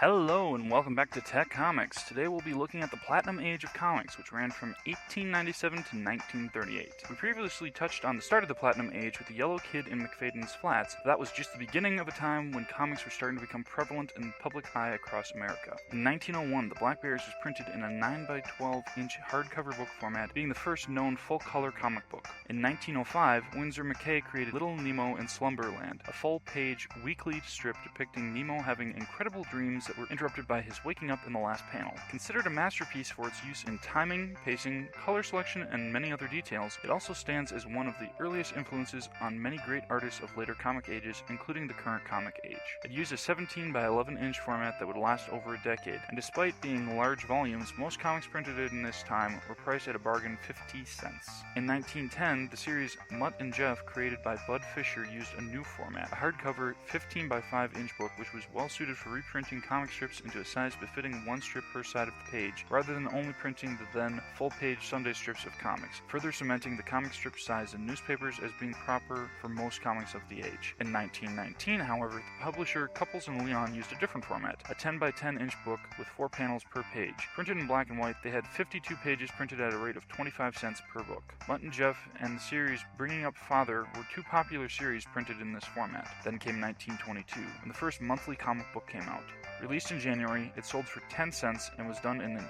Hello and welcome back to Tech Comics. Today we'll be looking at the Platinum Age of Comics, which ran from 1897 to 1938. We previously touched on the start of the Platinum Age with the Yellow Kid in McFadden's Flats, but that was just the beginning of a time when comics were starting to become prevalent in the public eye across America. In 1901, The Black Bears was printed in a 9x12-inch hardcover book format, being the first known full-color comic book. In 1905, Winsor McCay created Little Nemo in Slumberland, a full-page weekly strip depicting Nemo having incredible dreams that were interrupted by his waking up in the last panel. Considered a masterpiece for its use in timing, pacing, color selection, and many other details, it also stands as one of the earliest influences on many great artists of later comic ages, including the current comic age. It used a 17x11-inch format that would last over a decade, and despite being large volumes, most comics printed in this time were priced at a bargain 50 cents. In 1910, the series Mutt and Jeff, created by Bud Fisher, used a new format, a hardcover 15x5-inch book which was well suited for reprinting comic strips into a size befitting one strip per side of the page, rather than only printing the then full-page Sunday strips of comics, further cementing the comic strip size in newspapers as being proper for most comics of the age. In 1919, however, the publisher Couples and Leon used a different format, a 10x10-inch book with 4 panels per page. Printed in black and white, they had 52 pages printed at a rate of 25 cents per book. Mutt and Jeff and the series Bringing Up Father were two popular series printed in this format. Then came 1922, when the first monthly comic book came out. Released in January, it sold for 10 cents and was done in an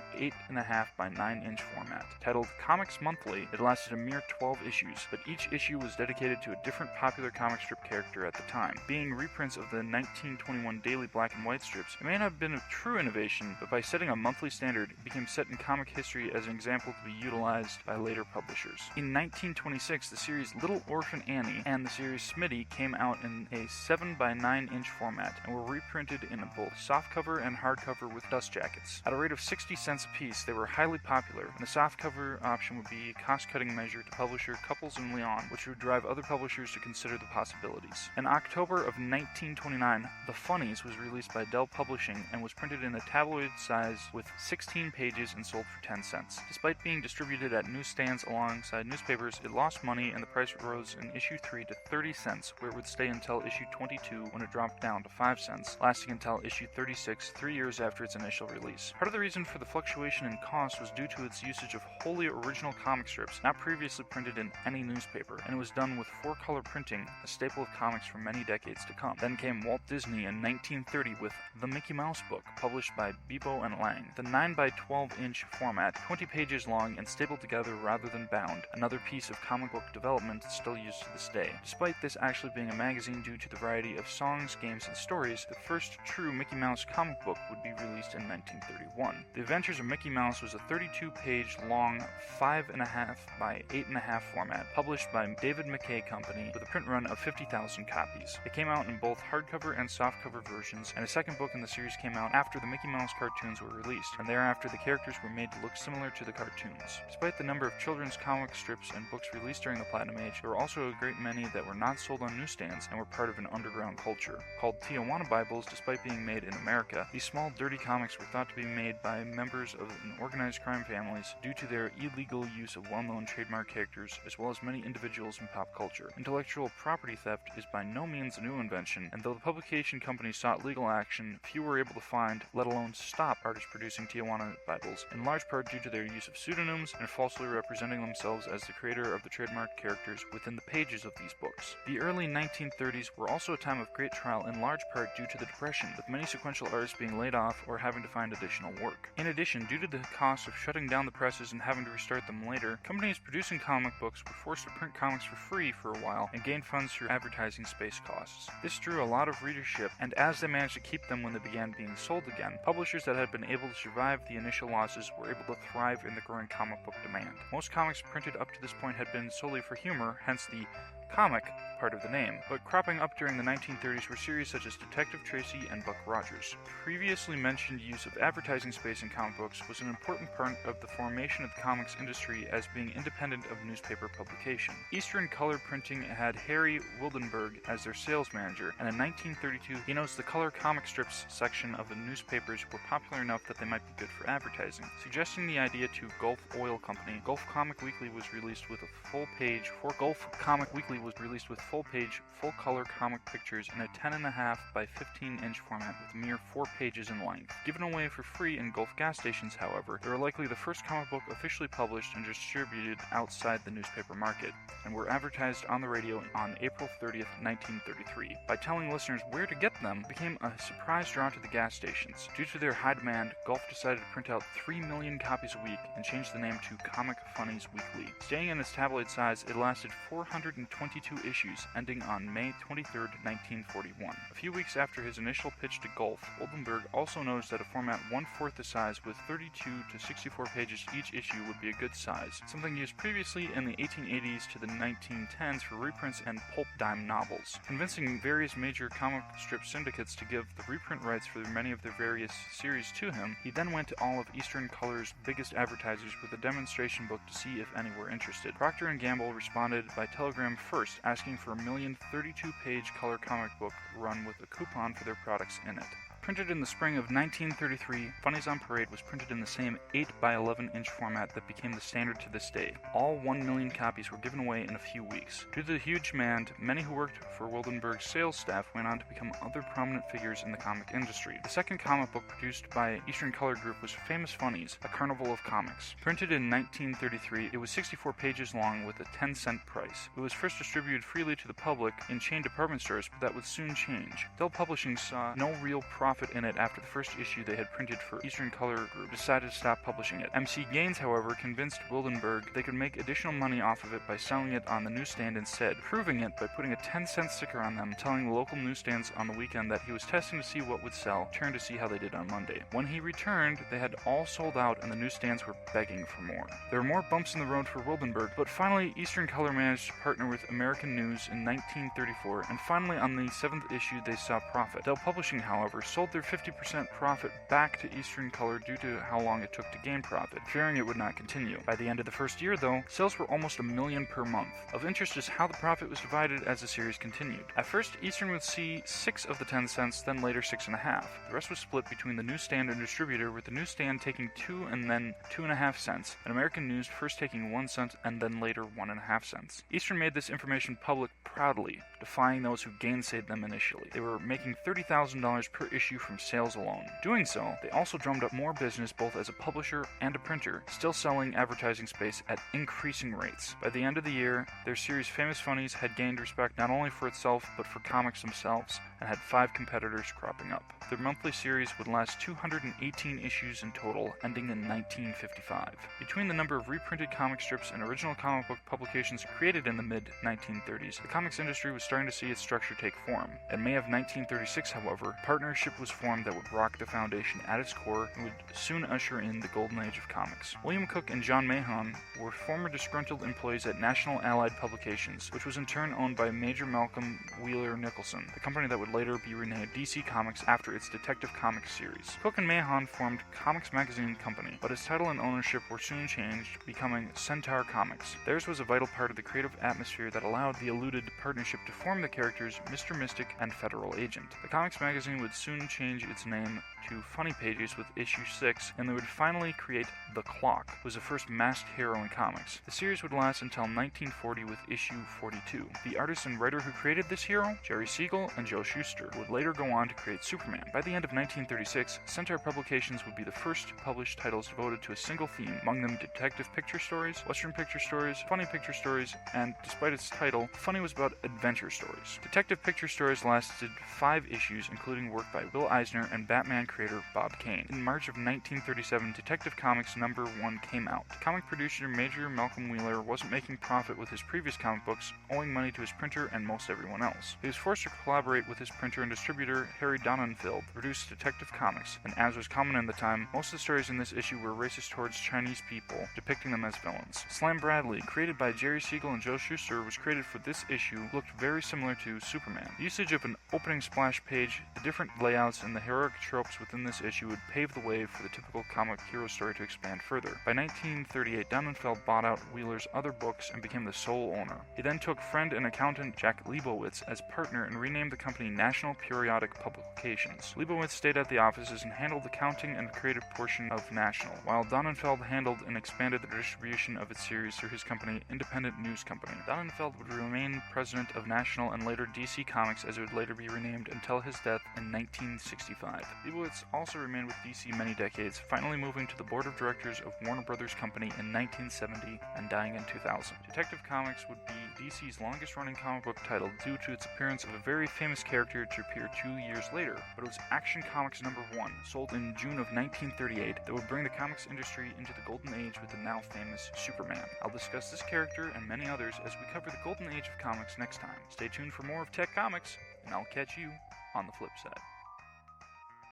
8.5x9-inch format. Titled Comics Monthly, it lasted a mere 12 issues, but each issue was dedicated to a different popular comic strip character at the time. Being reprints of the 1921 daily black and white strips, it may not have been a true innovation, but by setting a monthly standard, it became set in comic history as an example to be utilized by later publishers. In 1926, the series Little Orphan Annie and the series Smitty came out in a 7x9-inch format and were reprinted in both softcover and hardcover with dust jackets. At a rate of 60 cents a piece, they were highly popular, and the softcover option would be a cost-cutting measure to publisher Couples and Leon, which would drive other publishers to consider the possibilities. In October of 1929, The Funnies was released by Dell Publishing and was printed in a tabloid size with 16 pages and sold for 10 cents. Despite being distributed at newsstands alongside newspapers, it lost money and the price rose in issue 3 to 30 cents, where it would stay until issue 22 when it dropped down to 5 cents, lasting until issue 36, 3 years after its initial release. Part of the reason for the fluctuation in cost was due to its usage of wholly original comic strips, not previously printed in any newspaper, and it was done with 4-color printing, a staple of comics for many decades to come. Then came Walt Disney in 1930 with The Mickey Mouse Book, published by Bebo and Lang. The 9x12-inch format, 20 pages long and stapled together rather than bound, another piece of comic book development still used to this day. Despite this actually being a magazine due to the variety of songs, games, and stories, the first true Mickey Mouse comic book would be released in 1931. The Adventures of Mickey Mouse was a 32-page long 5.5x8.5 format, published by David McKay Company with a print run of 50,000 copies. It came out in both hardcover and softcover versions, and a second book in the series came out after the Mickey Mouse cartoons were released, and thereafter the characters were made to look similar to the cartoons. Despite the number of children's comic strips and books released during the Platinum Age, there were also a great many that were not sold on newsstands and were part of an underground culture. Called Tijuana Bibles, despite being made in America, these small dirty comics were thought to be made by members of organized crime families due to their illegal use of well-known trademark characters, as well as many individuals in pop culture. Intellectual property theft is by no means a new invention, and though the publication companies sought legal action, few were able to find, let alone stop, artists producing Tijuana Bibles, in large part due to their use of pseudonyms and falsely representing themselves as the creator of the trademark characters within the pages of these books. The early 1930s were also a time of great trial in large part due to the Depression, with many sequential artists being laid off or having to find additional work. In addition, due to the cost of shutting down the presses and having to restart them later, companies producing comic books were forced to print comics for free for a while and gain funds through advertising space costs. This drew a lot of readership, and as they managed to keep them when they began being sold again, publishers that had been able to survive the initial losses were able to thrive in the growing comic book demand. Most comics printed up to this point had been solely for humor, hence the comic part of the name, but cropping up during the 1930s were series such as Detective Tracy and Buck Rogers. Previously mentioned use of advertising space in comic books was an important part of the formation of the comics industry as being independent of newspaper publication. Eastern Color Printing had Harry Wildenberg as their sales manager, and in 1932 he noticed the color comic strips section of the newspapers were popular enough that they might be good for advertising. Suggesting the idea to Gulf Oil Company, Gulf Comic Weekly was released with a full-page 4 Gulf Comic Weekly Monthly was released with full-page, full-color comic pictures in a 10.5 by 15-inch format with a mere 4 pages in length. Given away for free in Gulf gas stations, however, they were likely the first comic book officially published and distributed outside the newspaper market, and were advertised on the radio on April 30th, 1933. By telling listeners where to get them, it became a surprise draw to the gas stations. Due to their high demand, Gulf decided to print out 3 million copies a week and changed the name to Comic Funnies Weekly. Staying in its tabloid size, it lasted 422 issues, ending on May 23, 1941. A few weeks after his initial pitch to Gulf, Oldenburg also noticed that a format 1/4 the size with 32 to 64 pages each issue would be a good size, something used previously in the 1880s to the 1910s for reprints and pulp dime novels. Convincing various major comic strip syndicates to give the reprint rights for many of their various series to him, he then went to all of Eastern Color's biggest advertisers with a demonstration book to see if any were interested. Procter & Gamble responded by telegram first, asking for a 1,032-page color comic book run with a coupon for their products in it. Printed in the spring of 1933, Funnies on Parade was printed in the same 8 by 11-inch format that became the standard to this day. All 1 million copies were given away in a few weeks. Due to the huge demand, many who worked for Wildenberg's sales staff went on to become other prominent figures in the comic industry. The second comic book produced by Eastern Color Group was Famous Funnies, A Carnival of Comics. Printed in 1933, it was 64 pages long with a 10-cent price. It was first distributed freely to the public in chain department stores, but that would soon change. Dell Publishing saw no real profit in it after the first issue they had printed for Eastern Color Group decided to stop publishing it. MC Gaines, however, convinced Wildenberg they could make additional money off of it by selling it on the newsstand instead, proving it by putting a 10-cent sticker on them, telling the local newsstands on the weekend that he was testing to see what would sell, turn to see how they did on Monday. When he returned, they had all sold out and the newsstands were begging for more. There were more bumps in the road for Wildenberg, but finally Eastern Color managed to partner with American News in 1934, and finally on the 7th issue they saw profit. Dell Publishing, however, sold their 50% profit back to Eastern Color due to how long it took to gain profit, fearing it would not continue. By the end of the first year, though, sales were almost 1 million per month. Of interest is how the profit was divided as the series continued. At first, Eastern would see 6 of the 10 cents, then later 6.5. The rest was split between the newsstand and distributor, with the newsstand taking 2 and then 2.5 cents, and American News first taking 1 cent and then later 1.5 cents. Eastern made this information public proudly, defying those who gainsayed them initially. They were making $30,000 per issue from sales alone. Doing so, they also drummed up more business both as a publisher and a printer, still selling advertising space at increasing rates. By the end of the year, their series Famous Funnies had gained respect not only for itself but for comics themselves, and had 5 competitors cropping up. Their monthly series would last 218 issues in total, ending in 1955. Between the number of reprinted comic strips and original comic book publications created in the mid-1930s, the comics industry was starting to see its structure take form. In May of 1936, however, a partnership was formed that would rock the foundation at its core and would soon usher in the golden age of comics. William Cook and John Mahon were former disgruntled employees at National Allied Publications, which was in turn owned by Major Malcolm Wheeler Nicholson, the company that would later be renamed DC Comics after its Detective Comics series. Cook and Mahon formed Comics Magazine Company, but its title and ownership were soon changed, becoming Centaur Comics. Theirs was a vital part of the creative atmosphere that allowed the eluded partnership to form the characters Mr. Mystic and Federal Agent. The Comics Magazine would soon change its name to Funny Pages with issue 6, and they would finally create The Clock, who was the first masked hero in comics. The series would last until 1940 with issue 42. The artist and writer who created this hero, Jerry Siegel and Joe Shuster, would later go on to create Superman. By the end of 1936, Centaur Publications would be the first to publish titles devoted to a single theme, among them detective picture stories, western picture stories, funny picture stories, and, despite its title, Funny was about adventure stories. Detective picture stories lasted 5 issues, including work by Will Eisner and Batman creator Bob Kane. In March of 1937, Detective Comics number 1 came out. Comic producer Major Malcolm Wheeler wasn't making profit with his previous comic books, owing money to his printer and most everyone else. He was forced to collaborate with his printer and distributor Harry Donenfeld to produce Detective Comics, and as was common in the time, most of the stories in this issue were racist towards Chinese people, depicting them as villains. Slam Bradley, created by Jerry Siegel and Joe Shuster, was created for this issue, looked very similar to Superman. The usage of an opening splash page, the different layout layouts and the heroic tropes within this issue would pave the way for the typical comic hero story to expand further. By 1938, Donenfeld bought out Wheeler's other books and became the sole owner. He then took friend and accountant Jack Leibowitz as partner and renamed the company National Periodic Publications. Leibowitz stayed at the offices and handled the accounting and creative portion of National, while Donenfeld handled and expanded the distribution of its series through his company, Independent News Company. Donenfeld would remain president of National and later DC Comics, as it would later be renamed, until his death in 1965. Leibowitz also remained with DC many decades, finally moving to the board of directors of Warner Brothers Company in 1970 and dying in 2000. Detective Comics would be DC's longest-running comic book title due to its appearance of a very famous character to appear 2 years later, but it was Action Comics #1, sold in June of 1938, that would bring the comics industry into the golden age with the now famous Superman. I'll discuss this character and many others as we cover the golden age of comics next time. Stay tuned for more of Tech Comics, and I'll catch you on the flip side.